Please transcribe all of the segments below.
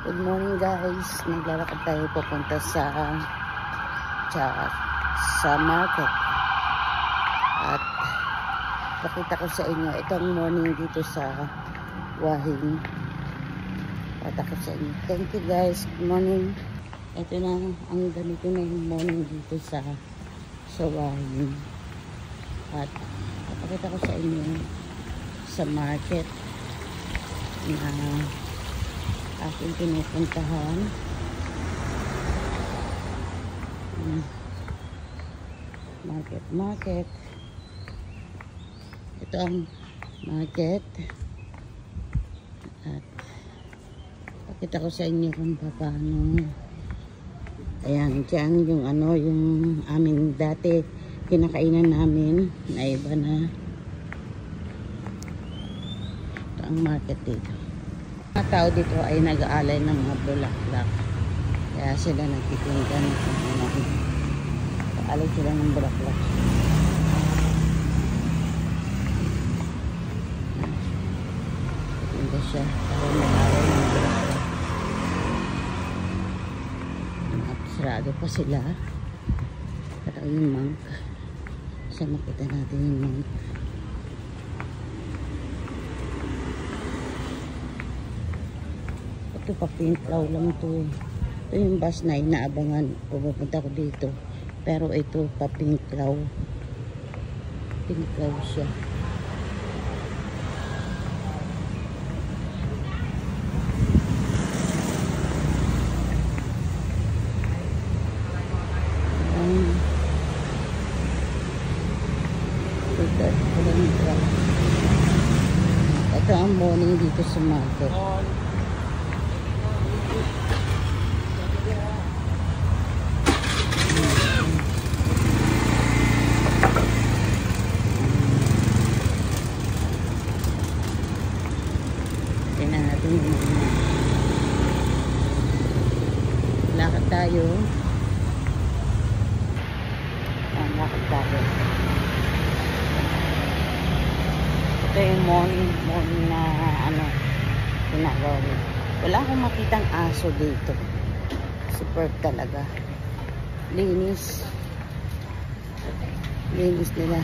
Good morning guys. Naglalakad tayo papunta sa market. At pakita ko sa inyo itong morning dito sa Wahing. Pakita ko sa inyo. Thank you guys. Good morning. Ito na ang ganito na yung morning dito sa Wahing. At pakita ko sa inyo sa market na aking pinupuntahan. Market. Ito ang market. At pakita ko sa inyo kung paano. Ayan, dyan yung yung aming dati kinakainan namin na iba na. Ito ang market dito. Mga tao dito ay nag-aalay ng mga bulaklak. Kaya sila nagtitinda ng nag-aalay sila ng bulaklak. Titinda siya. Kaya nag-aalay ng bulaklak. At sarado pa sila. Parang yung monk. Sa makita natin yung monk. Ito pa pinklaw lang to. Ito yung bus na inaabangan. Pupunta ko dito. Pero ito pa pinklaw. Pinklaw siya. Ito ang morning dito sa market. Tingnan natin yung lakad tayo. Lakad tayo. Ito yung morning na ginagawa. Wala akong makitang aso dito. Superb talaga. Linis nila.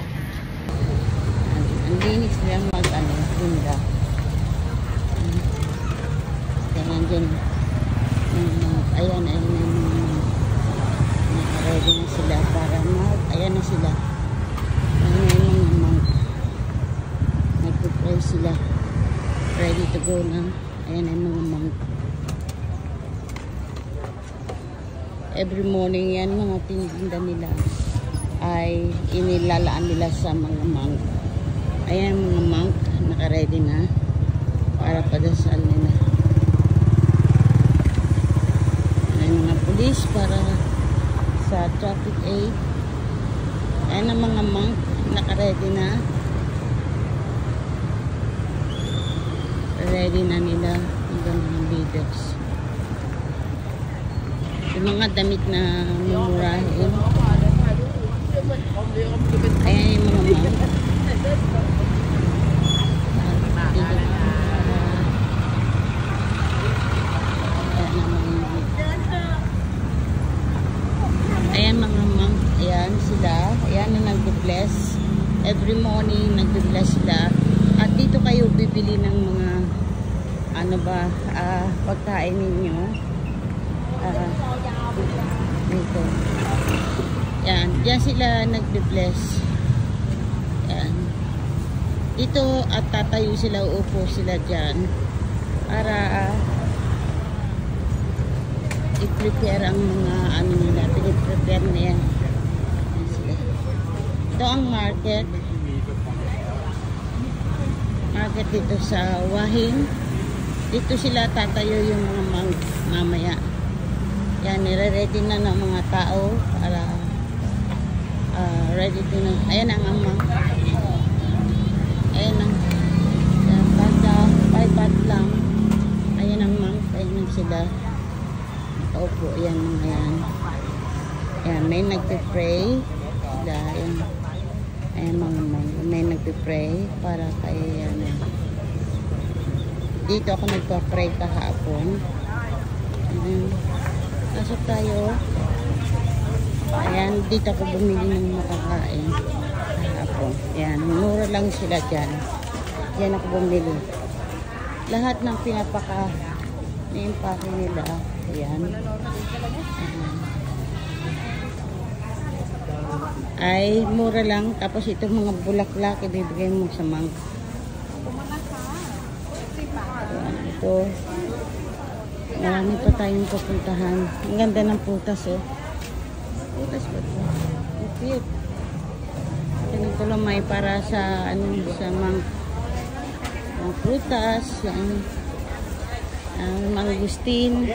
Ang linis nila tinda. Kaya dyan ayan ready na sila para ayan na sila. Nagpupray sila. Ready to go na. Ayan ang mga monk. Every morning yan mga tinda nila ay inilalaan nila sa mga monk. Ayan mga monk naka-ready na para padasal nila. Ayan mga police para sa traffic aid. Ayan ang mga monk naka-ready na. Ready na nila hanggang mga leaders. Yung mga damit na mumurahin. Ayan yung mga monk. Ayan mga monk. Ayan sila. Ayan na nag-bless. Every morning nag-bless sila. At dito kayo bibili ng mga pagkain ninyo. Dito. Yan. Diyan sila nagbe-bless. Yan. Dito at tatayo sila, uupo sila dyan para i-prepare ang mga nila. Piniprepare na yan. Ito ang market. Market dito sa Wahing. Dito sila tatayo yung mga mamaya. Yan, nire-ready na ng mga tao para ready to na. Ayan ang monk. Ayan ang banda, 5 baht lang. Ayan ang monk. Ayan sila. Nakaupo. Ayan mga yan. Ayan, may nagpe-pray. Sila, ayan. Ayan mga monk. May nagpe-pray para kay dito ako nagpa-pray kahapon. Pasok tayo. Ayan, dito ako bumili ng makakain. Hapon. Ayan, mura lang sila dyan. Diyan ako bumili. Lahat ng pinapaka-impake nila. Ayan. Ay, mura lang. Tapos itong mga bulaklak, ibibigay mo sa monk. Ayan, ito. Marami pa tayong pupuntahan. Ang ganda ng putas, oh. Putas ba ito? Ang cute. Ito lang may para sa, ano, sa mga prutas, yung mangustin,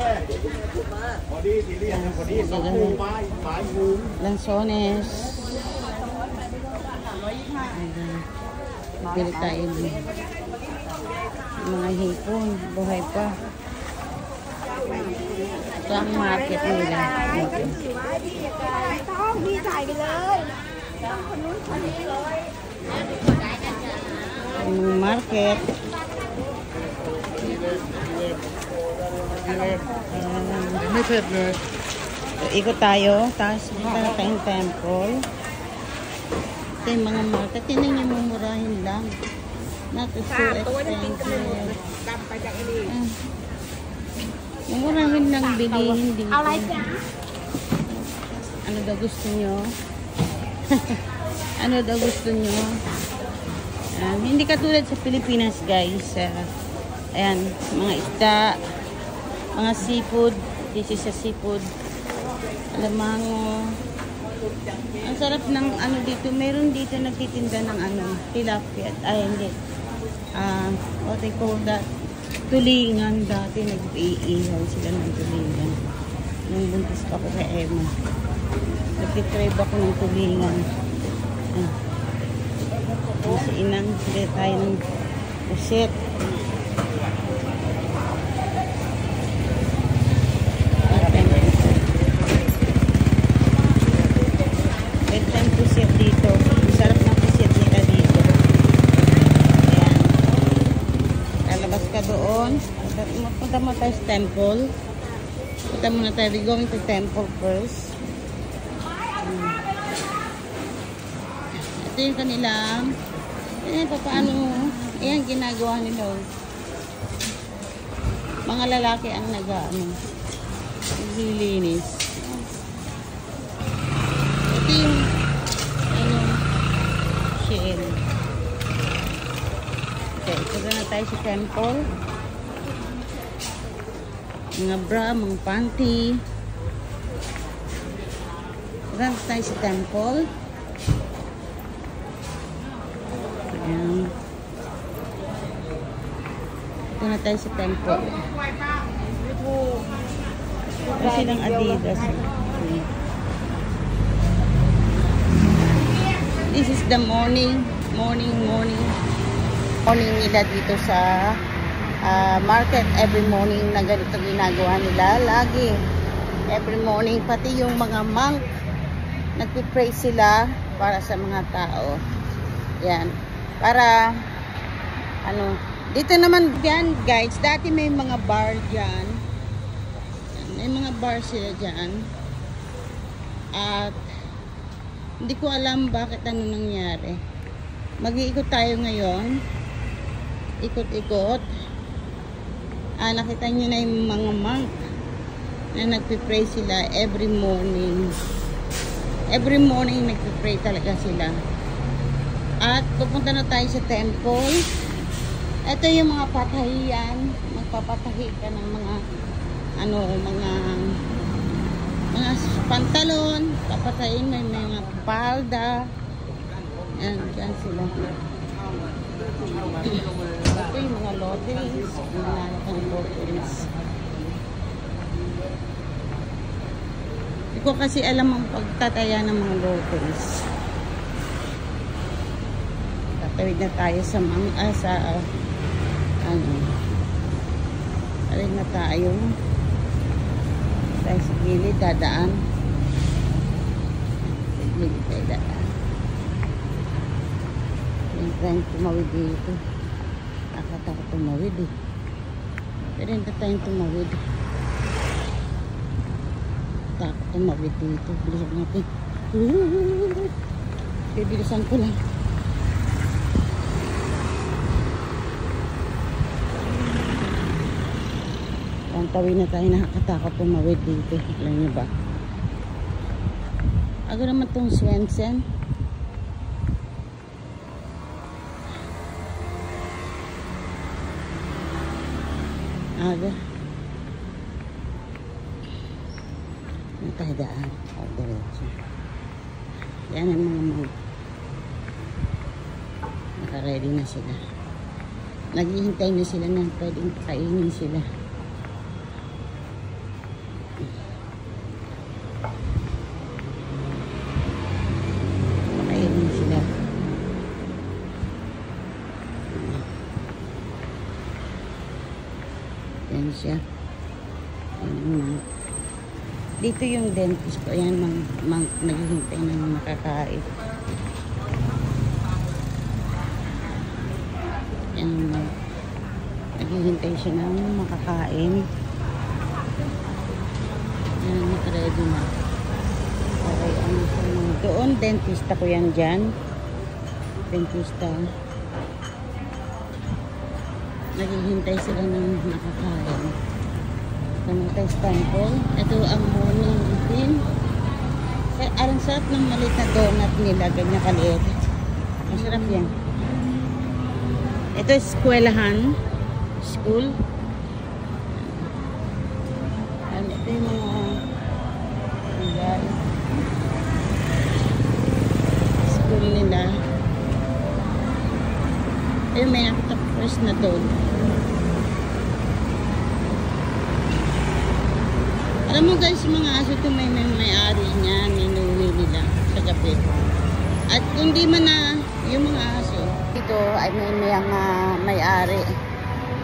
lansones. Bili tayo din. Mga hipon, buhay pa. Ito ang market nila. Ang market. So, ikot tayo. Tapos punta na tayong temple. Ito yung mga market. Tingnan niyo, mumurahin lang. Not so expensive. Mumurahin lang bilihin dito. Ano daw gusto nyo? Ano daw gusto nyo? Hindi katulad sa Pilipinas, guys. Ayan, mga isda, mga seafood. This is a seafood. Alamango. Ang sarap ng ano dito. Meron dito nagtitinda ng ano, tilapia. Ay, hindi. What they call that? Tulingan. Dati nag-iihaw sila ng tulingan. Nung buntis pa ko kay Emma. Nagtitrave ako ng tulingan. Sa inang, sila tayo ng pusit. Bedtime pusit dito. Sarap na pusit nila dito. Ayan. Lalabas ka doon. Punta mo tayo sa temple. Punta muna tayo. We're going to temple first. Ito yung kanilang paano ayan ginagawa nila. Mga lalaki ang naglilinis. Ito yung shell. Okay, ito na tayo sa temple. Mga bra, mga panty. Ito na tayo sa temple. Ayan. Ito na tayo sa temple. Ito silang Adidas. This is the morning nila dito sa market. Every morning na ganito ginagawa nila. Lagi. Every morning. Pati yung mga monk, nagpipray sila para sa mga tao. Yan. Para ano, dito naman yan, guys, dati may mga bar dyan. May mga bar sila dyan. At hindi ko alam bakit ano nangyari. Mag-iikot tayo ngayon. Ikot-ikot. Nakita nyo na yung mga monk na nagpipray sila every morning. Every morning nagpipray talaga sila. At pupunta na tayo sa temple. Ito yung mga patahiyan. Magpapatahi ka ng mga mga pantalon. Papatahin may mga palda. Ayan, dyan sila. Ito yung mga loteries. Ang loteries. Hindi ko kasi alam ang pagtataya ng mga loteries. Tawid na tayo sa tawid na tayo sa gilid, dadaan sa gilid tayo dadaan. Yung tayong tumawid dito, nakatakot tumawid eh, pero hindi tayong tumawid. nakakatakot ang mawid dito. Bilisan natin. Bibilisan ko lang. Ang tawid na tayo, nakakatakot ang mawid dito. Alam niyo ba? Ako naman itong Swensen. Aga. Ano tayo daan? Diretso. Yan ang mga naka-ready na sila. Naghihintay na sila na pwedeng kainin sila. Pakainin sila. Yan siya. Dito yung dentist ko. Ayan, naghihintay ng makakain. Yan, naghihintay siya ng makakain. Yan, nakaready na. Okay, ano siya. Doon, dentista ko yan dyan. Dentista. Naghihintay sila ng nakakain. Kamuntay Stanford. Ito ang morning routine. Ang sarap ng maliit na donut nila. Ganyan kaliit. Masarap yan. Ito eskwelahan. School. Ito yung mga school nila. Ayun, may nakita first na doon. Alam mo guys, mga aso ito may-ari niya, minuwi nila sa gabi. At kung di man na yung mga aso, ito ay may may-ari.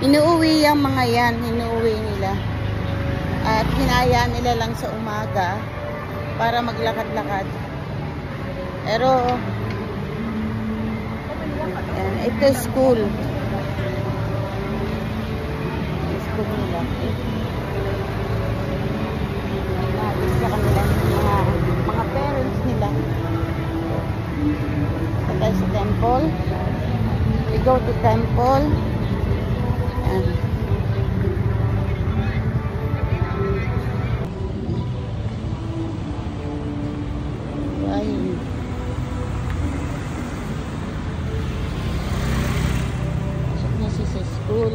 Inuuwi yung mga yan, inuuwi nila. At hinaya nila lang sa umaga para maglakad-lakad. Pero, ito school. School nila. Sa kanila mga parents nila. Punta sa temple. We go to temple. And pasok na siya sa school.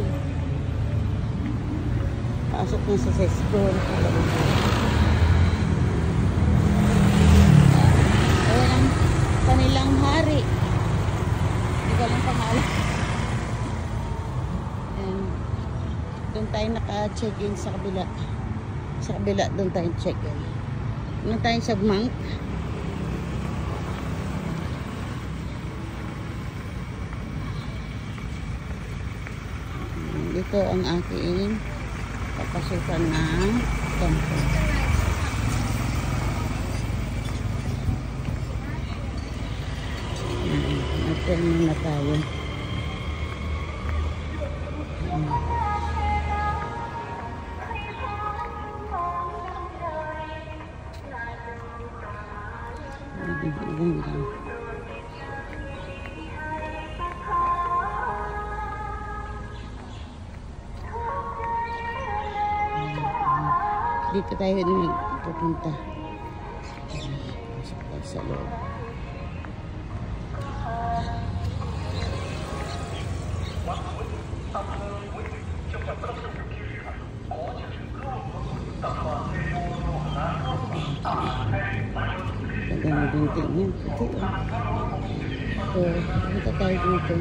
Pasok na siya sa school. Kanilang hari. Hindi ko lang pangalan. And doon tayo naka-check-in sa kabila. Sa kabila doon tayo check-in. Doon tayo sa monk. Dito ang aking papasukan ng temple. Nag-turn muna tayo. Dito tayo pupunta. Pasok tayo sa loob. Ganda ng binti niya. So, punta tayo dito.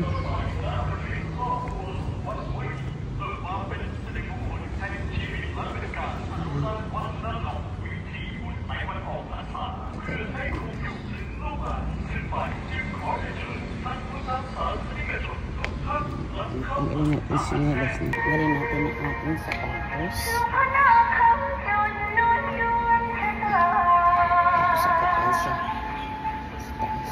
Tanggalin natin sinelas na. Tanggalin natin ang ating sapatos. Tapos akit siya. Tapos.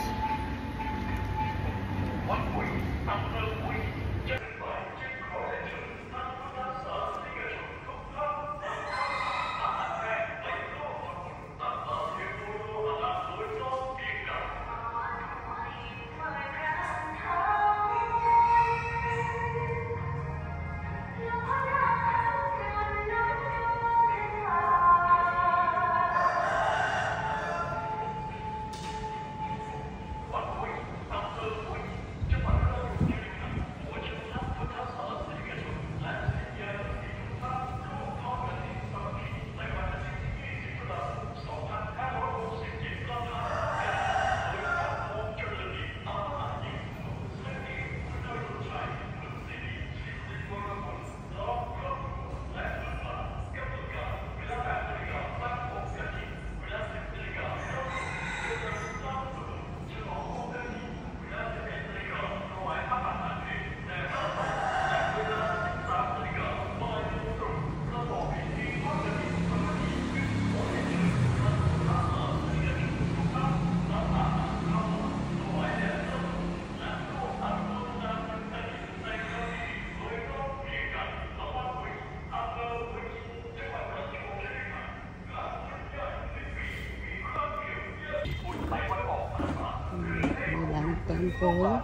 temple.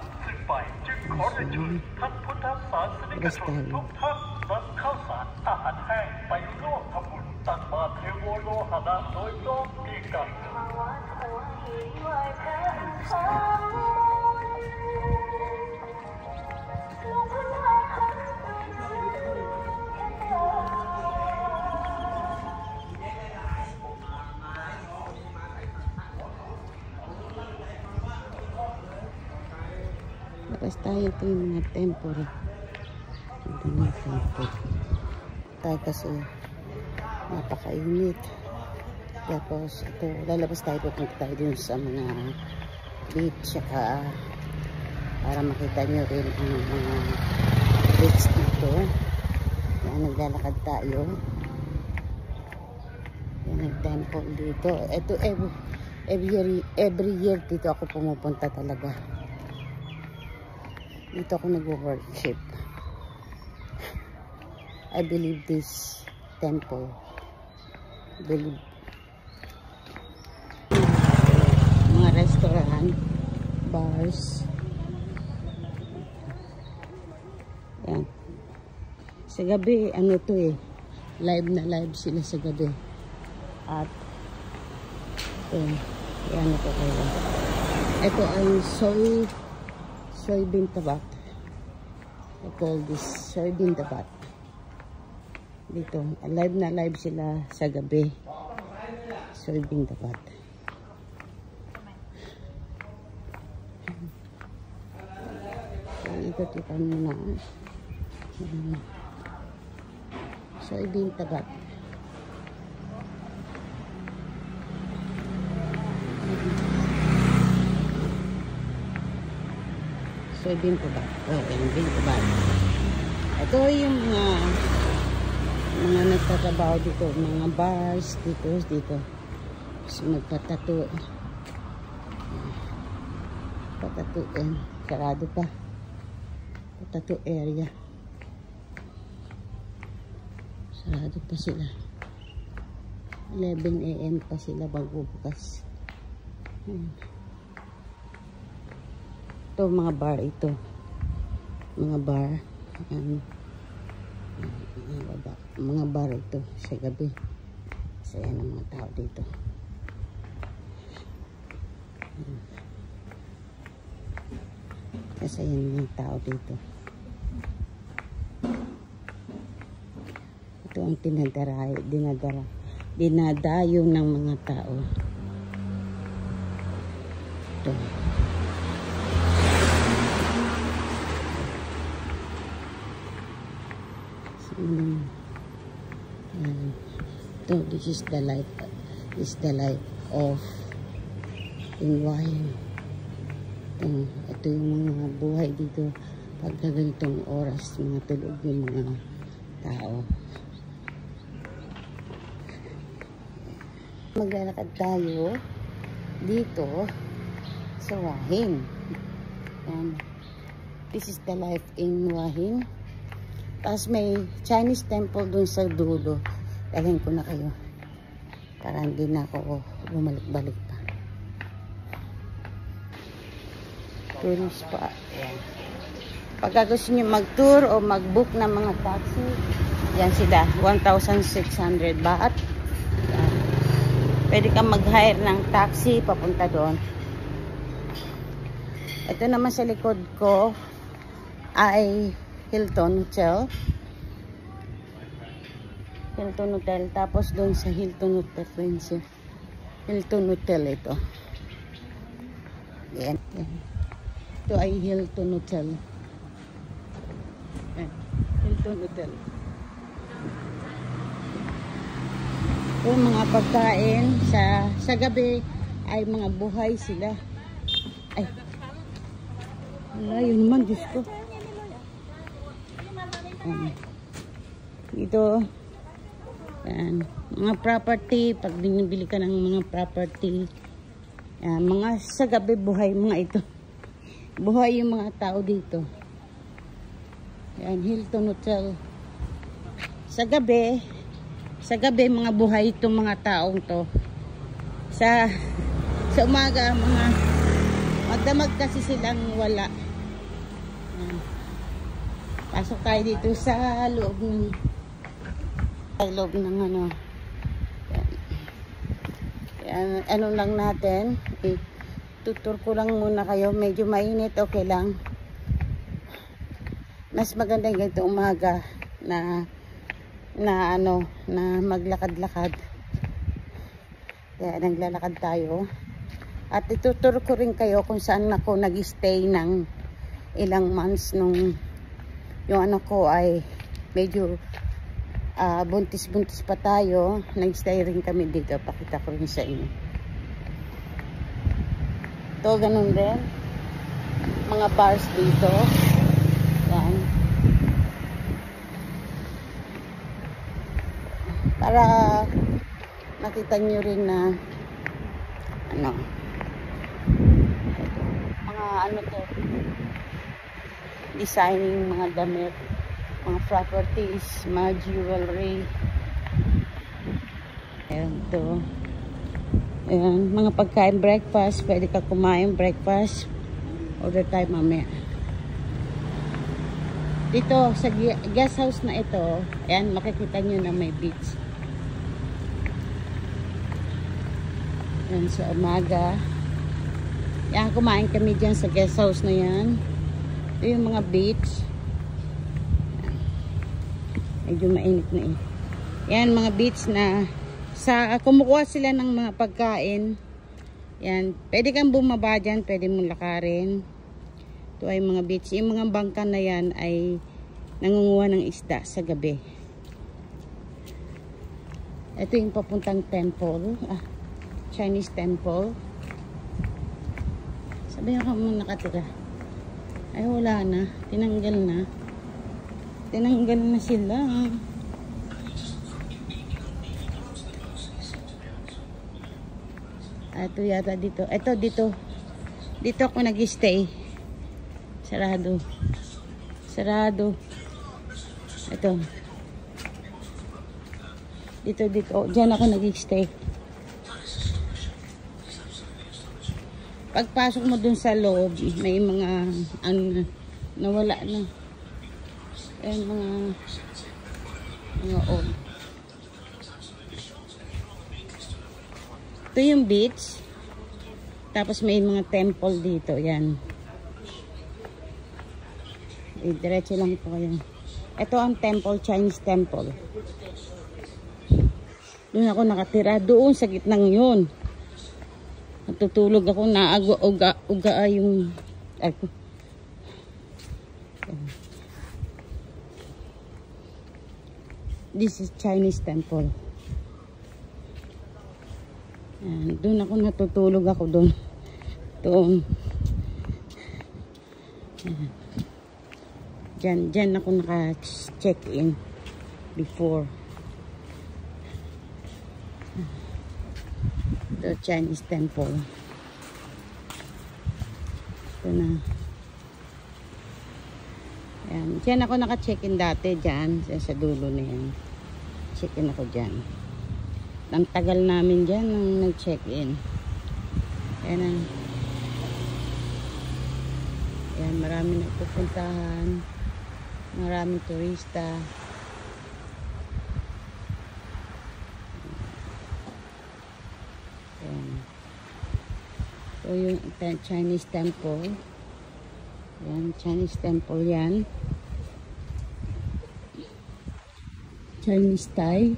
Basta yun. Labas tayo, ito yung mga temple. Ito yung temple. Tayo kasi napakainit. Tapos ito, lalabas tayo, pupunta tayo dun sa mga beach, saka para makita nyo rin ang mga beach dito. Yan, naglalakad tayo. Yan ang temple dito. Ito, every year dito ako pumupunta talaga. Dito ako nag-worship. I believe this temple. Believe. Mga restaurant, bars. Yan. Sa gabi, ano to eh. Live na live sila sa gabi. At yan ito kayo. Ito ay soybean tabat. I call this soybean tabat. Dito, live na live sila sa gabi. Soybean tabat. Ito muna. Soybean tabat. Soybean tabat. Soybean tabat. Ito yung mga nagtatrabaho dito, mga bars dito. So, magpatato. Patatuin. Sarado pa. Patato area. Sarado pa sila. 11 AM pa sila magbubukas. Ito mga bar ito. Mga bar. Mga bar ito sa gabi. Saya ng mga tao dito. Kasi yan yung tao dito. Ito ang dinadayo ng mga tao. Ito. So, this is the life. This is the life of Inwayan. Ito yung mga buhay dito pag ganitong oras, mga tulog yung mga tao. Maglalakad tayo dito sa Wahin. And this is the life in Wahin. Tapos may Chinese temple dun sa dulo. Dalhin ko na kayo para hindi na ako bumalik-balik pa. Tourist pa. Ayan. Pagka gusto nyo mag-tour o mag-book ng mga taxi, yan sila, 1,600 baht. Yan. Pwede kang mag-hire ng taxi papunta doon. Ito naman sa likod ko ay Hilton Hotel. Hilton Hotel. Tapos doon sa Hilton Hotel. Hilton Hotel ito. Yan. Ito ay Hilton Hotel. Hilton Hotel. Ito mga pagkain sa gabi ay mga buhay sila. Ay. Wala yun naman, Diyos ko. Ito. Yan. Mga property. Pag binibili ka ng mga property. Yan. Mga sa gabi buhay mga ito. Buhay yung mga tao dito. Yan, Hilton Hotel. Sa gabi mga buhay itong mga taong to. Sa umaga, mga Magdamag kasi silang wala. Pasok tayo dito sa loob ng ano. Yan, ano lang natin. Tutur ko lang muna kayo. Medyo mainit, okay lang. Mas maganda yung ganito umaga na maglakad-lakad. Kaya naglalakad tayo. At ituturo ko rin kayo kung saan ako nag-stay ng ilang months nung yung ano ko ay medyo buntis-buntis pa tayo. Nag-stay rin kami dito. Pakita ko rin sa inyo. Ito, ganun din. Mga bars dito. Yan. Para makita nyo rin na ano, mga ano to, designing, mga damit, mga properties, mga jewelry. Ayan to. Ayan, mga pagkain, breakfast. Pwede ka kumain breakfast. Order tayo mamaya. Dito sa guest house na ito, ayan, makikita nyo na may beach. Ayan, sa umaga. Ayan, kumain kami dyan sa guest house na yan. Ito yung mga beach. Medyo mainit na eh. Yan, mga beach na kumukuha sila ng mga pagkain. Yan, pwede kang bumaba dyan, pwede mong lakarin. Ito ay mga beach. Yung mga bangka na yan ay nangunguha ng isda sa gabi. Ito yung papuntang temple. Chinese temple. Sabihan ka muna nakatira. Ay, wala na. Tinanggal na. Tinanggal na sila. Ito yata dito. Ito dito. Dito ako nag-stay. Sarado. Sarado. Ito. Dito. Diyan ako nag-stay. Pagpasok mo dun sa loob, may mga ano nawala na. Ayan, mga old. Ito yung beach. Tapos may mga temple dito. Yan. Diretso lang po kayo. Ito ang temple, Chinese temple. Doon ako nakatira. Doon sa gitnang yun. Natutulog ako, uga yung ako. This is Chinese temple. And doon ako natutulog ako doon. Doon. Diyan ako naka-check in before. The Chinese temple. Ito na. Ayan. Diyan ako naka-check-in dati. Diyan. Sa dulo na yan. Check-in ako dyan. Ang tagal namin dyan nang nag-check-in. Ayan na. Ayan. Marami na pupuntahan. Maraming turista. So yung Chinese temple. Yan, Chinese temple yan. Chinese Thai.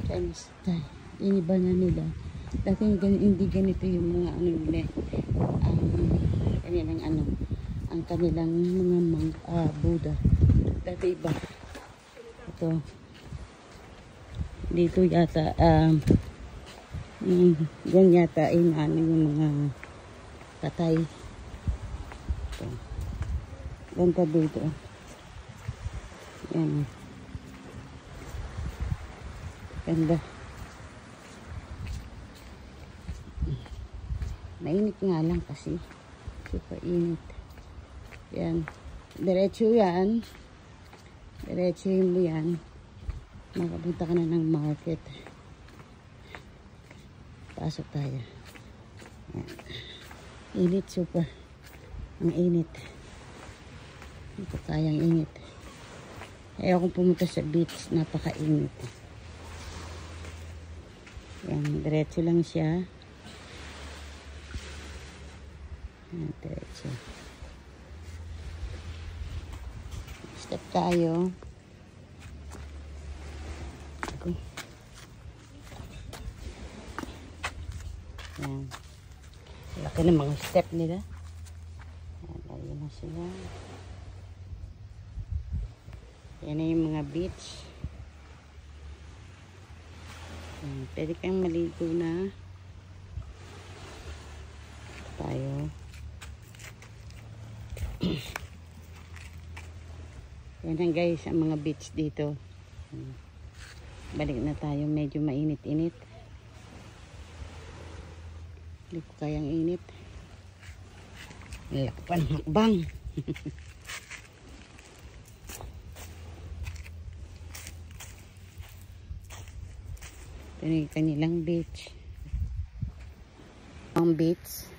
Chinese Thai. Iniba na nila. Dati hindi ganito yung mga ano nila. Kanilang ano. Ang kanilang mga Buddha. Dati iba. Ito. Dito yata yan yata ay ano yung mga patay. Ito. Ganda dito. Yan. Ganda. Mainit nga lang kasi. Super init. Yan. Diretso yan. Diretso mo yan. Makapunta ka na ng market. Pasok tayo. Init, super. Ang init. Hindi ko kayang init. Ayaw kong pumunta sa beach. Napaka-init. Yan, diretso lang siya. Yan, diretso. Step tayo. Okay. Yan. Laki ng mga step nila. Yan, ayun na sila. Yan na yung mga beach. Yan, pwede kang maligo na. Tayo. Yan lang guys, ang mga beach dito. Balik na tayo, medyo mainit-init. Hindi ko kayang init. Lakpan hakbang. Ito na yung kanilang beach. Ang beach.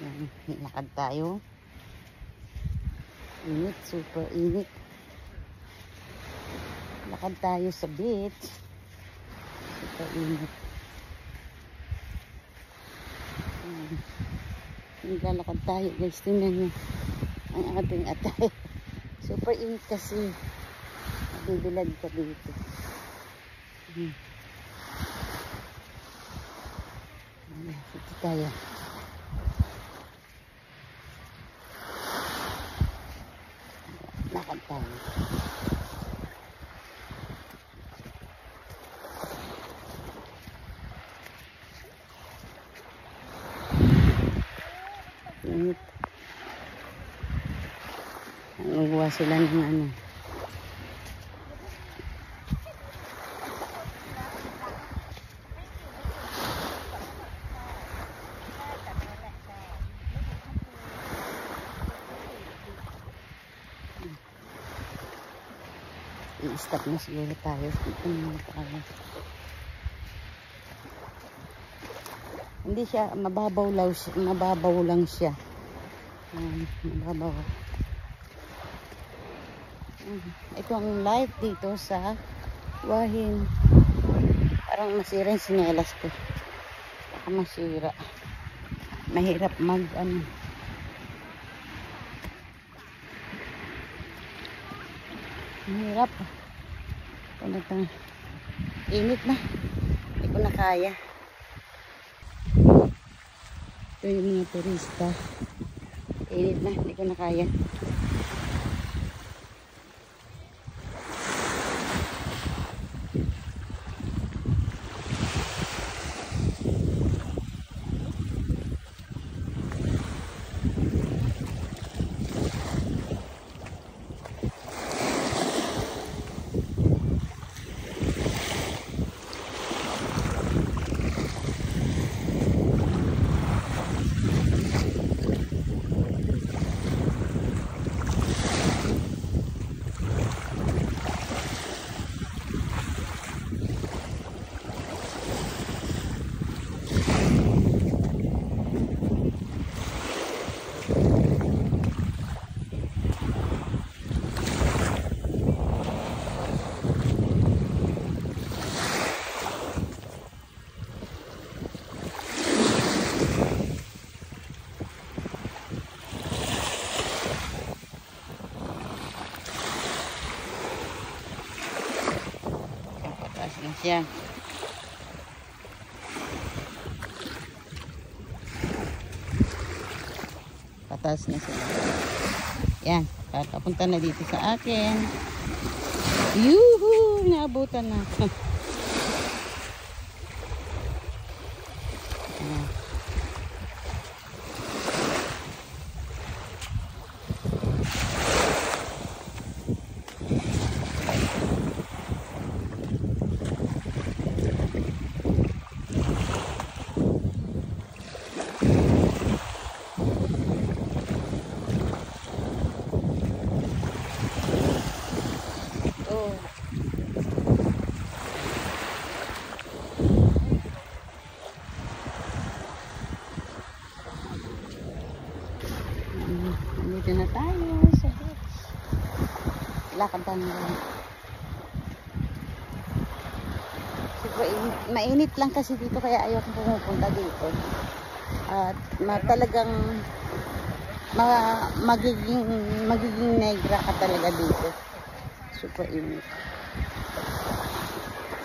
Yan, lakad tayo. Init, super init. Lakad tayo sa beach. Super init. Naglalakad tayo guys. Tingnan nyo ang ating atay. Super init kasi. Nabibilad ka dito. Dito tayo. Lakad tayo. Init. Nagagawa sila ng ano. I-stop na siguro tayo. Hindi siya mababaw lang siya. Mababaw. Ito ang life dito sa Wahing. Parang masira yung sinelas ko. Baka masira. Mahirap ano. Mahirap. Init na. Hindi ko na kaya. Ito yung mga turista. Init na. Hindi ko na kaya. Siya. Patas na sila. Yan. Papunta na dito sa akin. Yuhu! Naabutan na. lakad lang. Mainit lang kasi dito kaya ayaw kong pumupunta dito. At talagang magiging negra ka talaga dito. Super init.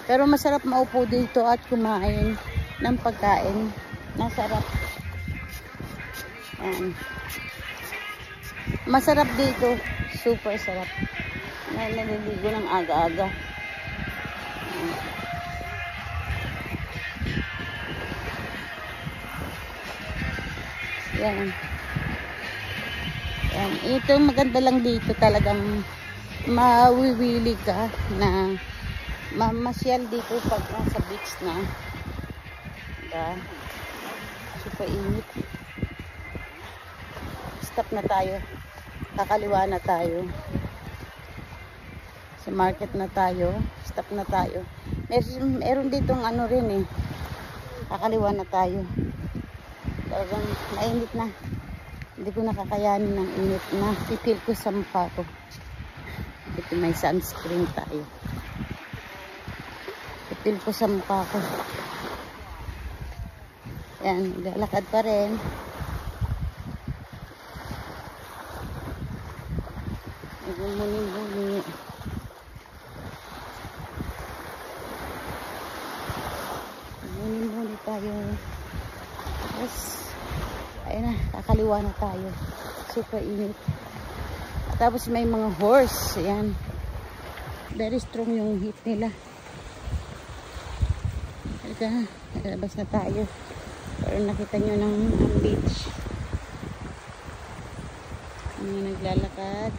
Pero masarap maupo dito at kumain ng pagkain. Nasarap. Ayan. Masarap dito. Super sarap. Naliligo ng aga-aga. Yan. Yan. Ito maganda lang dito, talagang mawiwili ka na mamasyal dito pag nasa beach na. Diba? Super init. Stop na tayo. Kakaliwa na tayo. Sa market na tayo. Stop na tayo. Meron ditong ano rin eh. Kakaliwa na tayo. Talagang mainit na. Hindi ko nakakayanin ng init na. Pipil ko sa mukha ko. Ito may sunscreen tayo. Pipil ko sa mukha ko. Yan. Lalakad pa rin. Muni-muni. Muni-muni tayo. Yes. Ayun na, kakaliwa na tayo. Super init. Tapos may mga horse. Ayan. Very strong yung heat nila. Halika na. Labas na tayo. Pero nakita nyo ng beach. Mga naglalakad.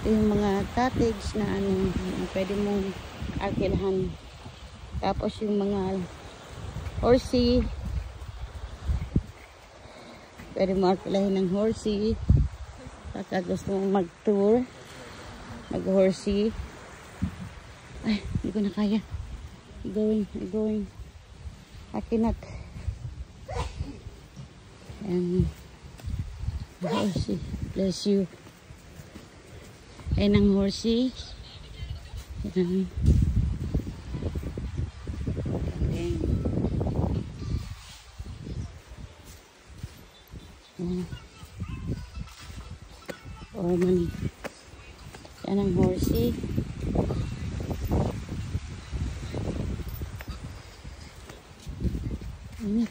Yung mga cottage na ano, pwede mong alkilahan. Tapos yung mga horsey, pwede mo alkilahin ng horsey. Pagka gusto mong mag-tour, mag-horsey. Ay, hindi ko na kaya. Going. I cannot. And horsey, bless you. Ayan ang horsey. Ayan. Ayan. Ayan. Orman. Ayan ang horsey. Init.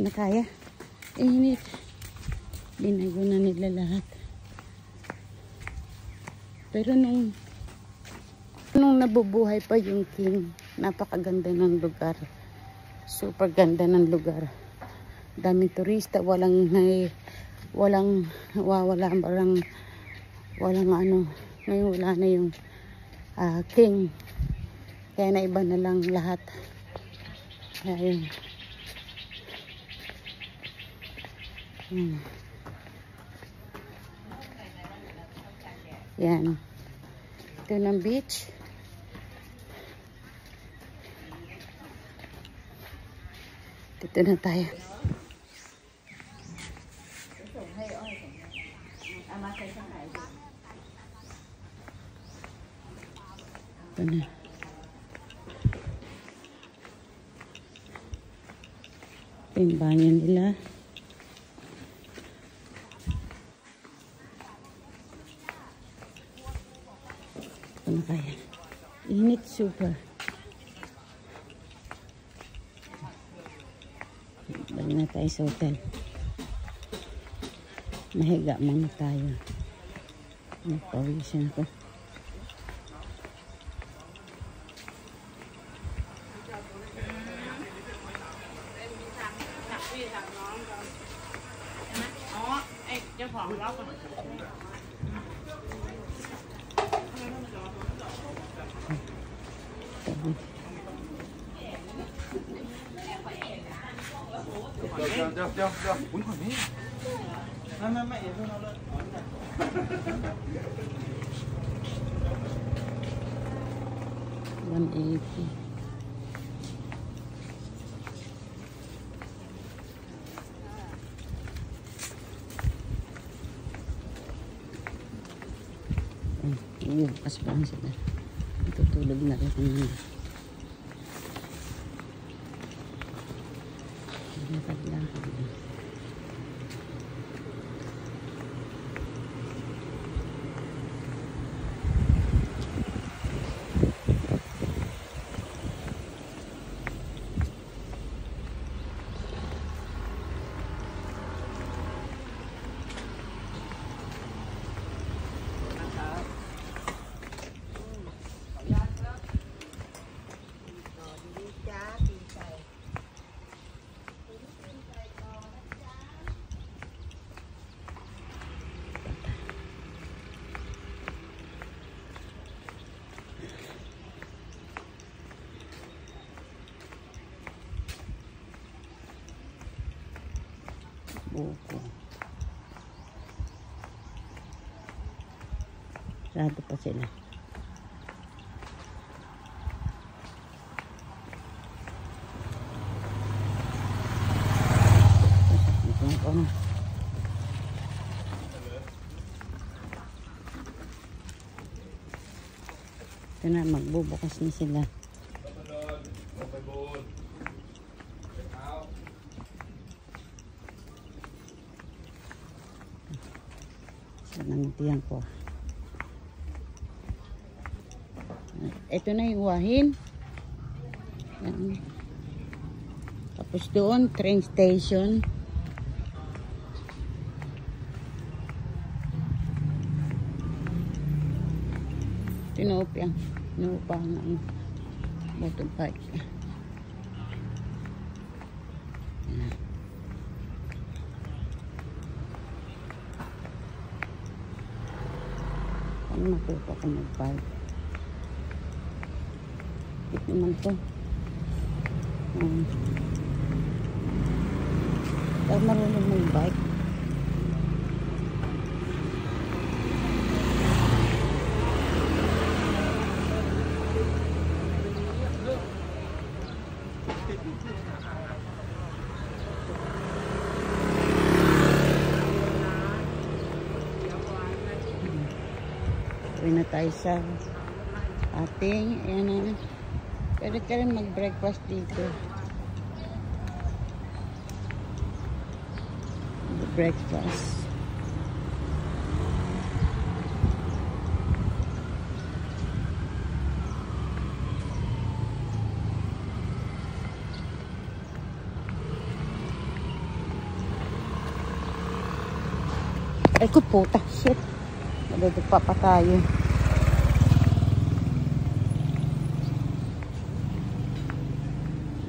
Na kaya. Init. Binago na nila lahat. Pero nung nabubuhay pa yung king, napakaganda ng lugar. Super ganda ng lugar. Daming turista, walang ano. Ngayon wala na yung king. Kaya naiba na lang lahat. Ayun. Yan. Ito ng beach. Dito na tayo. Ito na. Ito yung banyo nila. Ano kaya? Init super. Balik na tayo sa hotel. Mahiga muna tayo. Nagpawisan ako. $180. Bukas pa lang sila. Tutulog na rin kanina. Lakad-lakad. Buko. Sarado pa sila. Ito na, magbubukas na sila. Nantiyan ko. Ito na yung wahin. Yan. Tapos doon, train station. Tinopia. Tinupa ng motorbike. Yan. Ano nakuha ko mag-bike? Ito naman to. Pero marunong mag-bike. Uwi na tayo sa ating, ayan na. Pwede ka rin mag-breakfast dito. Breakfast. Ay ko puta, shit. Madudugpa pa tayo.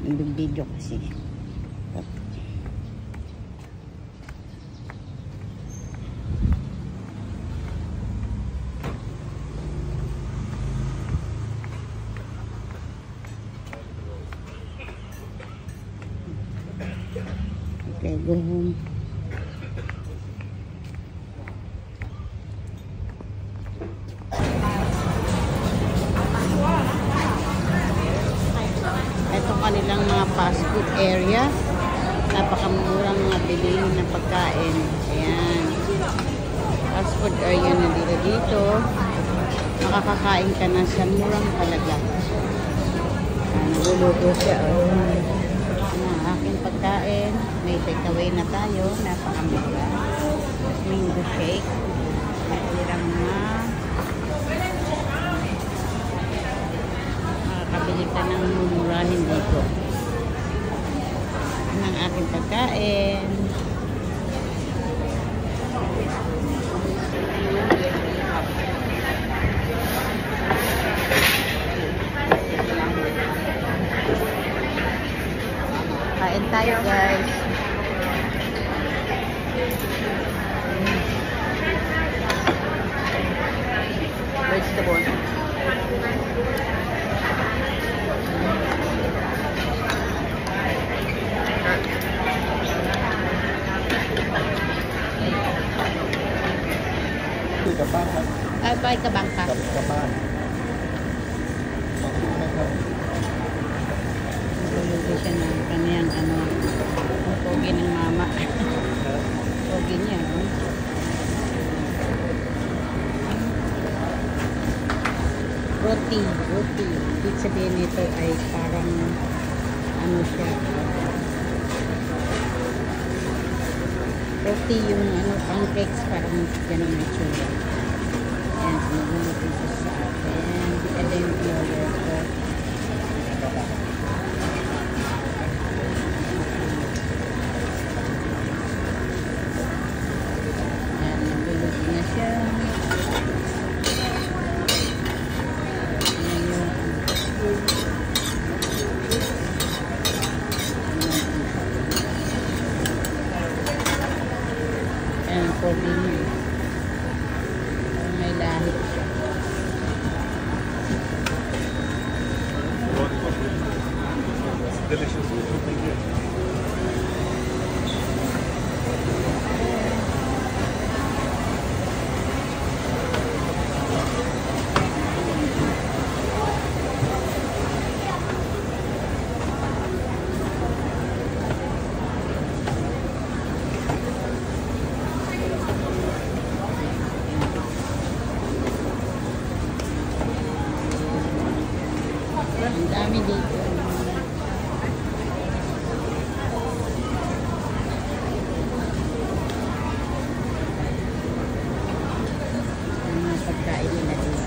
Nag-video kasi. Okay, go home. Kanilang mga fast food area, napakamurang mga bilihin ng pagkain. Ayan, fast food area na dito, makakakain ka na sa murang halaga. Naguluto siya ang aking pagkain, may takeaway na tayo, napakamura. Mango shake, kanilang makakabili ka ng mumurahin dito ng aking pagkain. Kain tayo guys. Vegetable. ยกับบ้านครับ ไปกระบังค่ะ กับบ้าน Luluto siya ng kaniyang ano, ang pogi ng mama. Pogi niya, no? Roti. Ibig sabihin nito ay parang ano siya. Roti yung ano, pancakes, parang ganun na tsura. Ayan, sinululuto siya sa atin. Ito yung flour ko. Ayan, nagluluto na siya. Ayan yung ayan ang pogi niya. May lahit siya. Delicious. Thank you. Ang dami dito. Ang mga pagkain nila dito.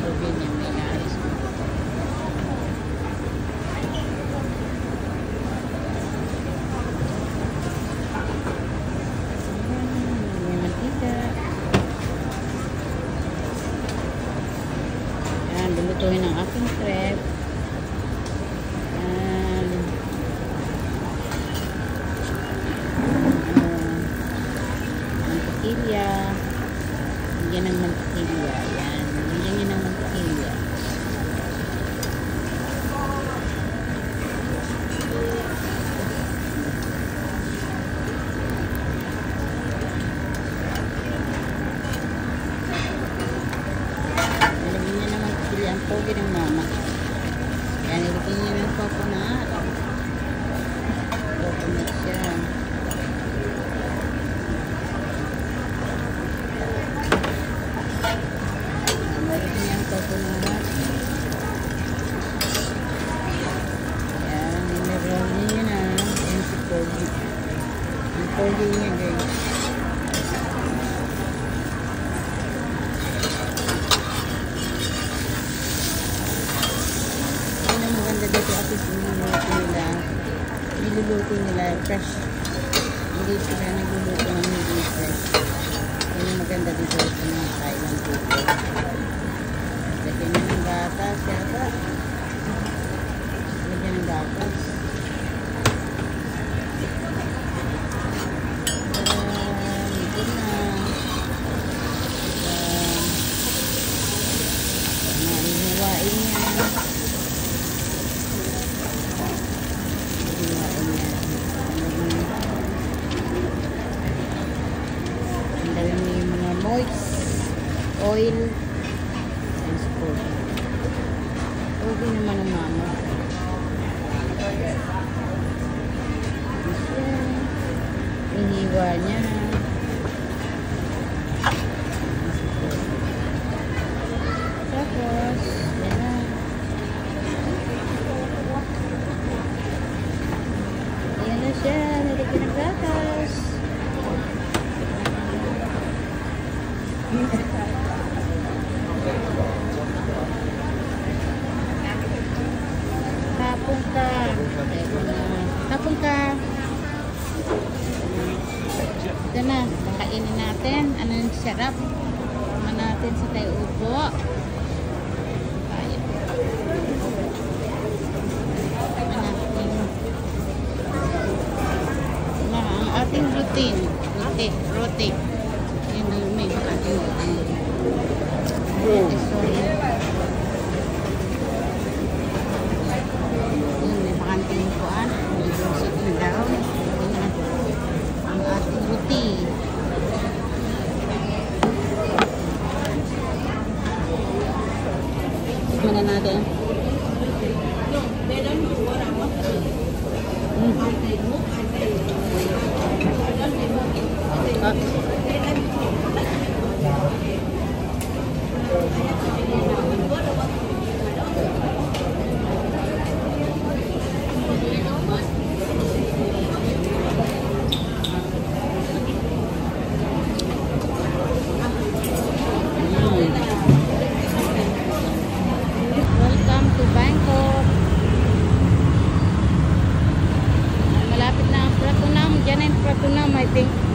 Sabi niya may nais mo. May mantika. Ayan, lulutuin ang aking crepe. Ayan. Mantikilya. Bigyan ng mantikilya. Ayan. Bigyan niya ng mantikilya. Nilagyan niya ng mantikilya. Ang pogi ng mama. Ayan, nilagyan niya ng coconut. Coconut siya. Nilagyan niya ng coconut. Ayan, nilagyan niya na. Ayan si pogi. Ang pogi niya, guys. Yun ang maganda dito kasi niluluto nila fresh. Hindi sila nagluluto ng hindi fresh. Yun ang maganda dito sa mga Thailand dito. Lagyan nyo ng gatas yata. Lagyan ng gatas. Ito na. Hihiwain niya. Ang dami may mga moist oil and spoon. Okay naman ang mama. Ihiwa niya. Tapos, yan na. Ayan na siya. Nalagyan ng gatas. Tapong ka. Tapong ka. Ito na. Kakainin natin. Ano yung sarap. Tama natin sa tayo upo. Ayan. Ang ating routine. Roti. Yan na may ating routine. Sorry. Yun, may bakanting kuan. May Tingnan natin. Welcome to Bangkok. Malapit na ang Pratunam. Diyan ang Pratunam, I think.